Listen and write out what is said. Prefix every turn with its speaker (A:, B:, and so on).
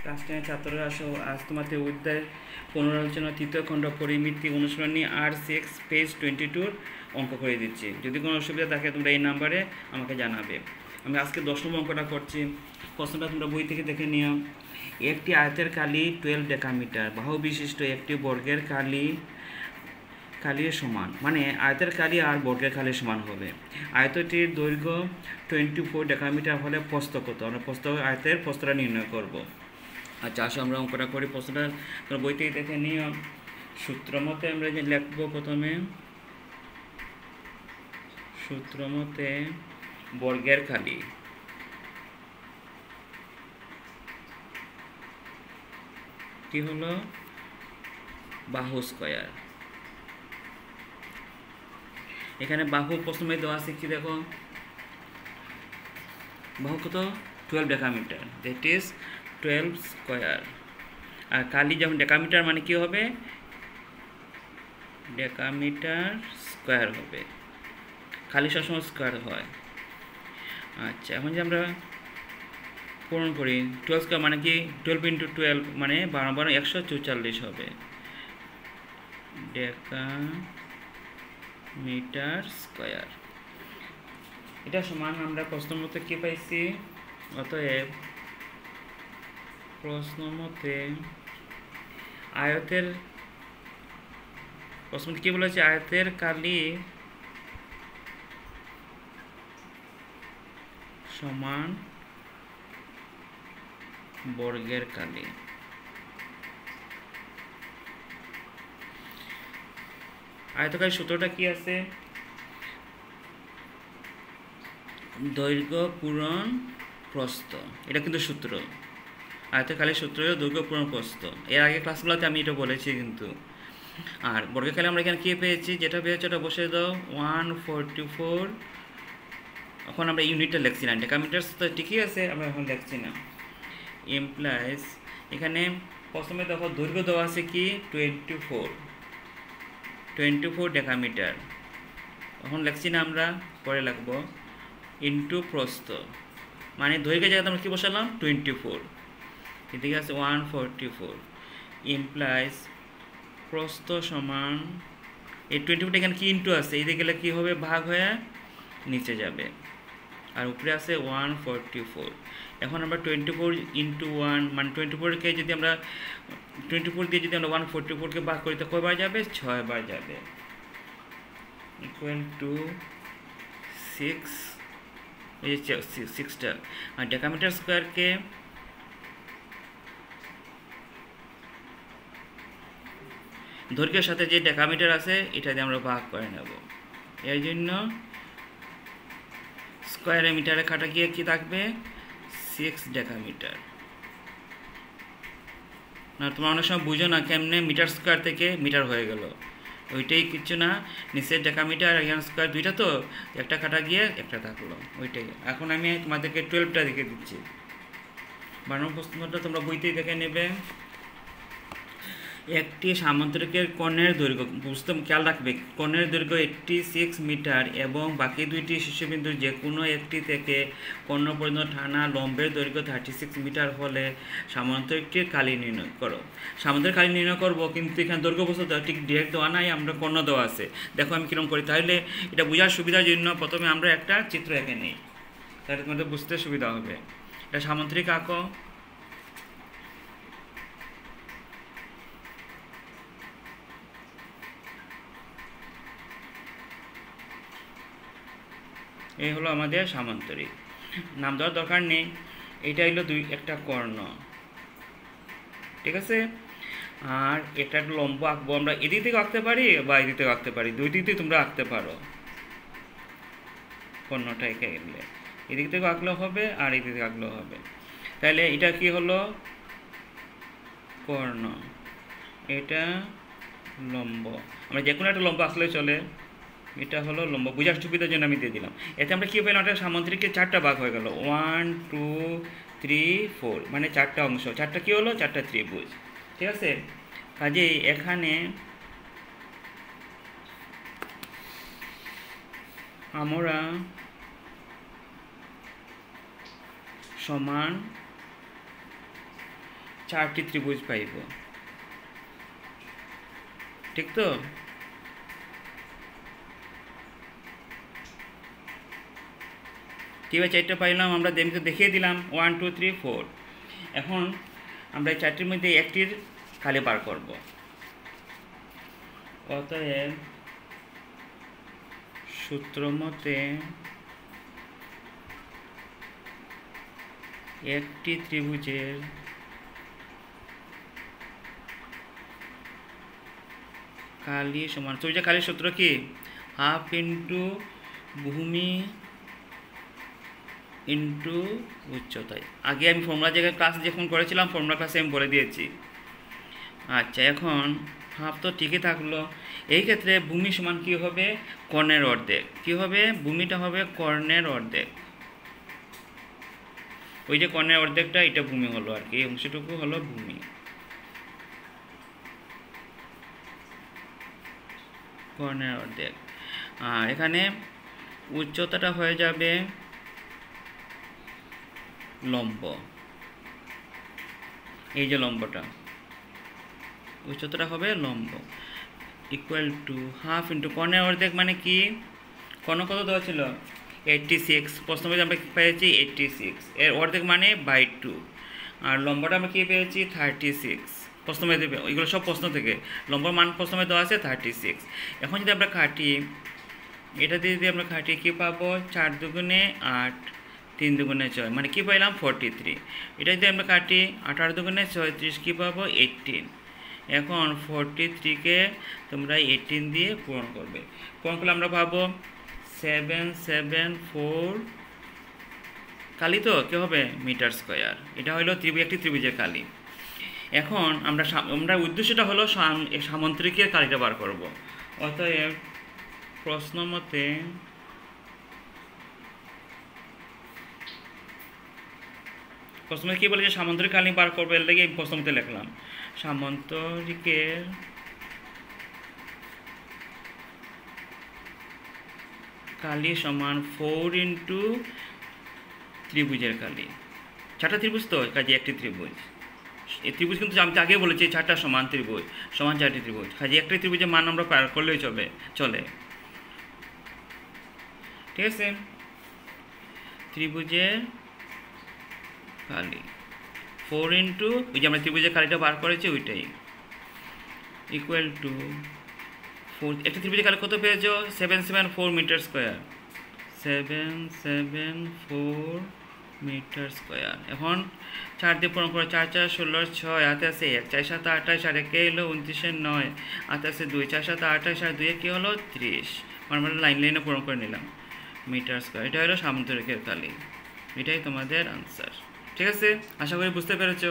A: Class 10 ছাত্ররা আসো, আজ তোমাদের অধ্যায় পুনরালোচনা তৃতীয় খণ্ড পরিমিতি অনুশীলনী R6 পেজ 22 অঙ্ক করে দিচ্ছি। যদি কোনো অসুবিধা থাকে তোমরা এই নাম্বারে আমাকে জানাবে। আমি আজকে 10 নম্বর অঙ্কটা করছি। প্রশ্নটা তোমরা বই থেকে দেখে নিও। একটি আয়তের কালি 12 ডেকামিটার, বাহু বিশিষ্ট একটি বর্গের কালির সমান, মানে আয়তের কালি আর বর্গের কালির সমান হবে। আয়তটির দৈর্ঘ্য 24 ডেকামিটার হলে প্রস্থ কত? আমরা আয়তের প্রস্থটা নির্ণয় করব। আচ্ছা, আসো আমরা অঙ্কটা করি। প্রশ্নটা তোমরা বই থেকে দেখে নিও। সূত্র মতে আমরা যে লিখব, প্রথমে সূত্র মতে বর্গের কালি কি হলো? বাহু স্কয়ার। এখানে বাহু প্রথমে দেওয়া আছে কি দেখো, বাহু কত? 12 ডেকামিটার, দ্যাট ইজ 12 স্কয়ার। আর কালি যেমন ডেকামিটার মানে কি হবে? ডেকামিটার স্কয়ার হবে। খালি সবসময় স্কয়ার হয়। আচ্ছা, এখন যে আমরা পূরণ করি, 12 স্কয়ার মানে কি? 12 ইন্টু 12 মানে 12 12 144 হবে ডেকামিটার স্কয়ার। এটা সমান আমরা প্রশ্ন মতে কি পাইছি? অতএব প্রশ্ন মতে আয়তের, প্রশ্ন কি বলেছে? আয়তের কালি সমান বর্গের কালি। আয়তকারীর সূত্রটা কি আছে? দৈর্ঘ্য পূরণ প্রস্থ, এটা কিন্তু সূত্র। আয়তকারীর সূত্র হলো দৈর্ঘ্য পূরণ প্রস্থ। এর আগে ক্লাসগুলোতে আমি এটা বলেছি কিন্তু। আর বর্গের কালি আমরা এখানে কি পেয়েছি? যেটা পেয়েছি ওটা বসে দাও, 144। এখন আমরা ইউনিটটা লিখছি না, ডেকামিটার তো ঠিকই আছে, আমরা এখন লিখছি না। ইমপ্লাইজ, এখানে প্রথমে দেখো দৈর্ঘ্য দেওয়া আছে কি? 24 ডেকামিটার। এখন লিখছি না, আমরা পরে লিখবো। ইন্টু প্রস্থ, মানে দৈর্ঘ্যের জায়গাতে আমরা কি বসালাম? 24। ঠিক আছে, 144 ইমপ্লাইজ প্রস্থ সমান, এই 24 এখানে কি ইন্টু আছে, এইদিকে গেলে কি হবে? ভাগ হয়ে নিচে যাবে, আর উপরে আছে 144। এখন আমরা 24 ইন্টু 1 মানে 24কে যদি আমরা 24 দিয়ে যদি আমরা 144কে ভাগ করি তো কয়বার যাবে? 6 বার যাবে, ইকুয়াল টু 6। এই যে 6টা। আর ডেকামিটার স্কোয়ারকে দৈর্ঘ্যের সাথে যে ডেকামিটার আছে এটা দিয়ে আমরা ভাগ করে নেব। এর জন্য স্কোয়ারে মিটারে কাটা গিয়ে কি থাকবে? 6 ডেকামিটার। না, তোমরা অনেক সময় বুঝো না কেমনে মিটার স্কোয়ার থেকে মিটার হয়ে গেল, ওইটাই কিচ্ছু না। নিচের ডেকামিটার এখানে স্কোয়ার দুইটা, তো একটা কাটা গিয়ে একটা থাকলো, ওইটাই। এখন আমি তোমাদেরকে 12টা দেখে দিচ্ছি। বানানো প্রশ্নটা তোমরা বইতেই দেখে নেবে। একটি সামান্তরিকের কোণের দৈর্ঘ্য, বুঝতে খেয়াল রাখবে, কোণের দৈর্ঘ্য 86 মিটার এবং বাকি দুইটি শীর্ষবিন্দুর যে কোনো একটি থেকে কোণ পর্যন্ত টানা লম্বের দৈর্ঘ্য 36 মিটার হলে সামান্তরিকটির কালি নির্ণয় করো। সামান্তরিক কালি নির্ণয় করবো, কিন্তু এখানে দৈর্ঘ্য বস্তু ঠিক ডিরেক্ট দেওয়া নাই, আমরা কোণ দেওয়া আছে। দেখো আমি কীরকম করি, তাহলে এটা বোঝার সুবিধার জন্য প্রথমে আমরা একটা চিত্র এঁকে নিই, তাহলে তোমাদের বুঝতে সুবিধা হবে। এটা সামান্তরিক আঁকো। এই হলো আমাদের সামান্তরিক, নাম দেওয়ার দরকার নেই। এটা হলো একটা কর্ণ, ঠিক আছে। আর এটা একটা লম্ব আঁকবো, আমরা এদিক থেকে আঁকতে পারি বা এদিক থেকে আঁকতে পারি, দুই দিক থেকে তোমরা আঁকতে পারো। কর্ণটা এঁকে গেলে এদিক থেকে আঁকলেও হবে আর এদিক থেকে আঁকলেও হবে। তাহলে এটা কি হলো? কর্ণ। এটা লম্ব, আমরা যে কোনো একটা লম্ব আঁকলে চলে। এটা হলো লম্ব, বোঝার সুবিধার জন্য আমি দিয়ে দিলাম। এতে আমরা কী পেলাম? একটা সামান্তরিকের 4টা ভাগ হয়ে গেল, 1 2 3 4, মানে 4টা অংশ। 4টা কী হলো? 4টা ত্রিভুজ, ঠিক আছে। কাজেই এখানে আমরা সমান 4টি ত্রিভুজ পাইব, ঠিক তো? কীভাবে 4টা পাইলাম আমরা দেখিয়ে দিলাম, 1 2 3 4। এখন আমরা এই 4টির মধ্যে একটির খালি বার করব। অতএব সূত্র মতে একটি ত্রিভুজের কালি সমান, ত্রিভুজের কালির সূত্র কি? হাফ ইন্টু ভূমি ইন্টু উচ্চতায়। আগে আমি ফর্মুলা জায়গায় ক্লাস যখন করেছিলাম ফর্মুলা ক্লাসে আমি বলে দিয়েছি। আচ্ছা, এখন হাফ তো ঠিকই থাকলো। এই ক্ষেত্রে ভূমি সমান কী হবে? কর্ণের অর্ধেক। কী হবে? ভূমিটা হবে কর্ণের অর্ধেক। ওই যে কর্ণের অর্ধেকটা, এটা ভূমি হলো আর কি, এই অংশটুকু হলো ভূমি, কর্ণের অর্ধেক। আর এখানে উচ্চতাটা হয়ে যাবে লম্ব, এই যে লম্বটা, উচ্চতাটা হবে লম্ব, ইকুয়াল টু হাফ ইন্টু কর্ণের অর্ধেক মানে কি? কর্ণ কত দেওয়া ছিল? 86। প্রশ্ন আমরা কী পেয়েছি? 86। এর অর্ধেক মানে বাই 2। আর লম্বটা আমরা কী পেয়েছি? 36। প্রশ্নমে দেবে, এগুলো সব প্রশ্ন থেকে লম্বর মান প্রশ্নমে দেওয়া আছে 36। এখন যদি আমরা কাটি, এটা দিয়ে যদি আমরা কাটি কী পাবো? 4 দুগুণে 8, 3 দুগুণে 6, মানে কী পাইলাম? 43। এটা যদি আমরা কাটি 8 8 দুগুণে 36, কী পাবো? 18। এখন 43কে তোমরা 18 দিয়ে পূরণ করবে। পূরণ করলে আমরা পাবো 774 কালি, তো কী হবে? Metre square. এটা হলো একটি ত্রিভুজের কালি। এখন আমরা উদ্দেশ্যটা হলো সামন্ত্রিকের কালিটা বার করব। অতএব প্রশ্ন মতে কী বলে যে সামন্তরিক কালি বার করবো, এর লাগে প্রশ্ন মতে লিখলাম সামন্তরিকের কালি সমান 4 ইন্টু ত্রিভুজের কালি। 4টা ত্রিভুজ তো, কাজে একটি ত্রিভুজ। এই ত্রিভুজ কিন্তু আমি আগে বলেছি 4টা সমান ত্রিভুজ, সমান 4টি ত্রিভুজ, কাজে একটি ত্রিভুজের মান আমরা পার করলেই চলে। ঠিক আছে? ত্রিভুজের কালি 4 ইন্টু ওই যে আমরা ত্রিভুজের কালিটা বার করেছি ওইটাই, ইকুয়াল টু 4। একটা ত্রিভুজের কালি কত পেয়েছো? 774 মিটার স্কোয়ার, 774 মিটার স্কোয়ার। এখন 4 দিয়ে পূরণ করো, 4 4 16 6, হাতে আছে 1, 4 7 28, আর 1 এলো 29 9, হাতে আছে 2, 4 7 28, আর 2 কি হলো 30। আমরা লাইনে পূরণ করে নিলাম মিটার স্কোয়ার। এটা হলো সামন্তরিকের কালি। এটাই তোমাদের আনসার। ঠিক আছে? আশা করি বুঝতে পেরেছো।